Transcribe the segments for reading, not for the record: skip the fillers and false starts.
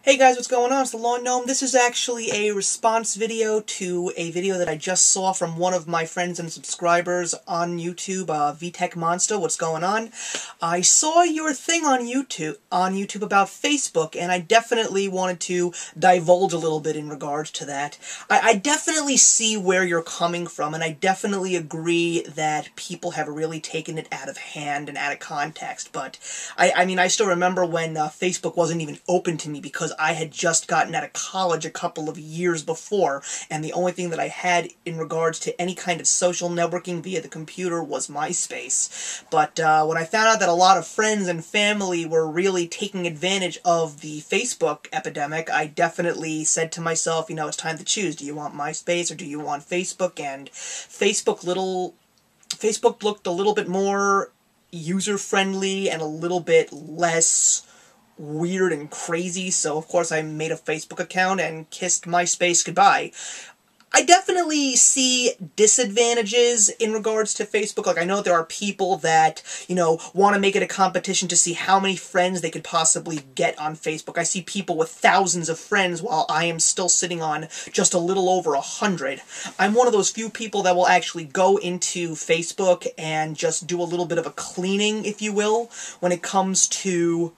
Hey guys, what's going on? It's the Lawn Gnome. This is actually a response video to a video that I just saw from one of my friends and subscribers on YouTube, VTech Monster. What's going on? I saw your thing on YouTube about Facebook, and I definitely wanted to divulge a little bit in regards to that. I definitely see where you're coming from, and I definitely agree that people have really taken it out of hand and out of context, but I mean, I still remember when Facebook wasn't even open to me because I had just gotten out of college a couple of years before, and the only thing that I had in regards to any kind of social networking via the computer was MySpace. But when I found out that a lot of friends and family were really taking advantage of the Facebook epidemic, I definitely said to myself, you know, it's time to choose. Do you want MySpace or do you want Facebook? And Facebook looked a little bit more user-friendly and a little bit less weird and crazy, so of course I made a Facebook account and kissed MySpace goodbye. I definitely see disadvantages in regards to Facebook. Like, I know there are people that, you know, want to make it a competition to see how many friends they could possibly get on Facebook. I see people with thousands of friends while I am still sitting on just a little over 100. I'm one of those few people that will actually go into Facebook and just do a little bit of a cleaning, if you will, when it comes to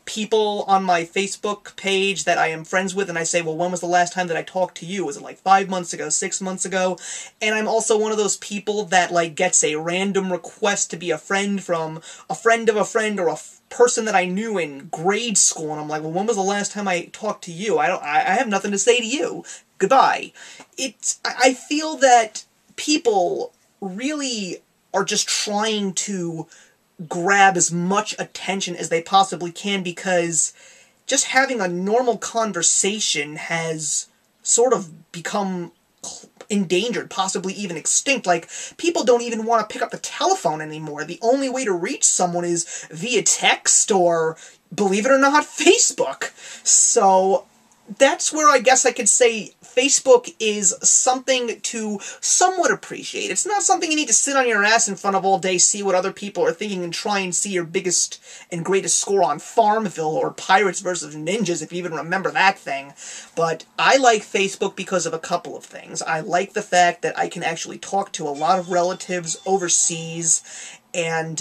people on my Facebook page that I am friends with, and I say, well, when was the last time that I talked to you? Was it like 5 months ago, 6 months ago? And I'm also one of those people that, like, gets a random request to be a friend from a friend of a friend or a person that I knew in grade school, and I'm like, well, when was the last time I talked to you? I have nothing to say to you. Goodbye. I feel that people really are just trying to grab as much attention as they possibly can, because just having a normal conversation has sort of become endangered, possibly even extinct. Like, people don't even want to pick up the telephone anymore. The only way to reach someone is via text or, believe it or not, Facebook. So that's where I guess I could say Facebook is something to somewhat appreciate. It's not something you need to sit on your ass in front of all day, see what other people are thinking, and try and see your biggest and greatest score on Farmville or Pirates vs. Ninjas, if you even remember that thing. But I like Facebook because of a couple of things. I like the fact that I can actually talk to a lot of relatives overseas, and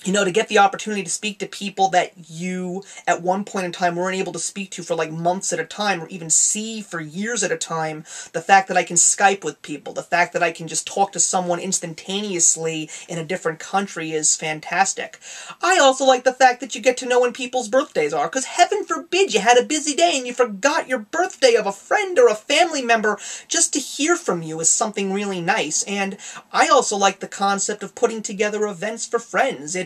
you know, to get the opportunity to speak to people that you, at one point in time, weren't able to speak to for like months at a time, or even see for years at a time. The fact that I can Skype with people, the fact that I can just talk to someone instantaneously in a different country is fantastic. I also like the fact that you get to know when people's birthdays are, because heaven forbid you had a busy day and you forgot your birthday of a friend or a family member. Just to hear from you is something really nice. And I also like the concept of putting together events for friends.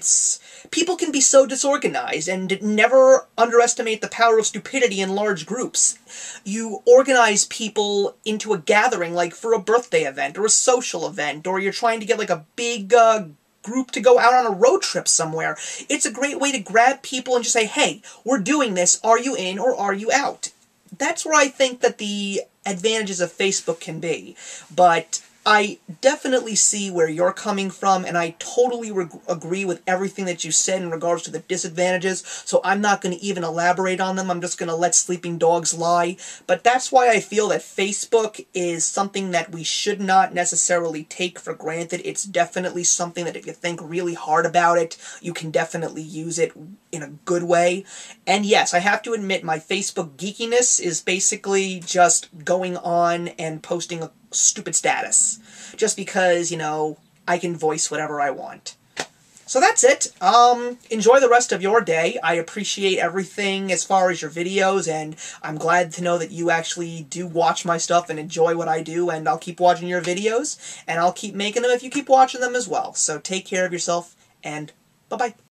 People can be so disorganized, and never underestimate the power of stupidity in large groups. You organize people into a gathering, like for a birthday event, or a social event, or you're trying to get like a big group to go out on a road trip somewhere. It's a great way to grab people and just say, hey, we're doing this, are you in or are you out? That's where I think that the advantages of Facebook can be. But I definitely see where you're coming from, and I totally agree with everything that you said in regards to the disadvantages, so I'm not going to even elaborate on them. I'm just going to let sleeping dogs lie. But that's why I feel that Facebook is something that we should not necessarily take for granted. It's definitely something that if you think really hard about it, you can definitely use it in a good way. And yes, I have to admit, my Facebook geekiness is basically just going on and posting a stupid status, just because, you know, I can voice whatever I want. So that's it. Enjoy the rest of your day. I appreciate everything as far as your videos, and I'm glad to know that you actually do watch my stuff and enjoy what I do, and I'll keep watching your videos, and I'll keep making them if you keep watching them as well. So take care of yourself, and bye-bye.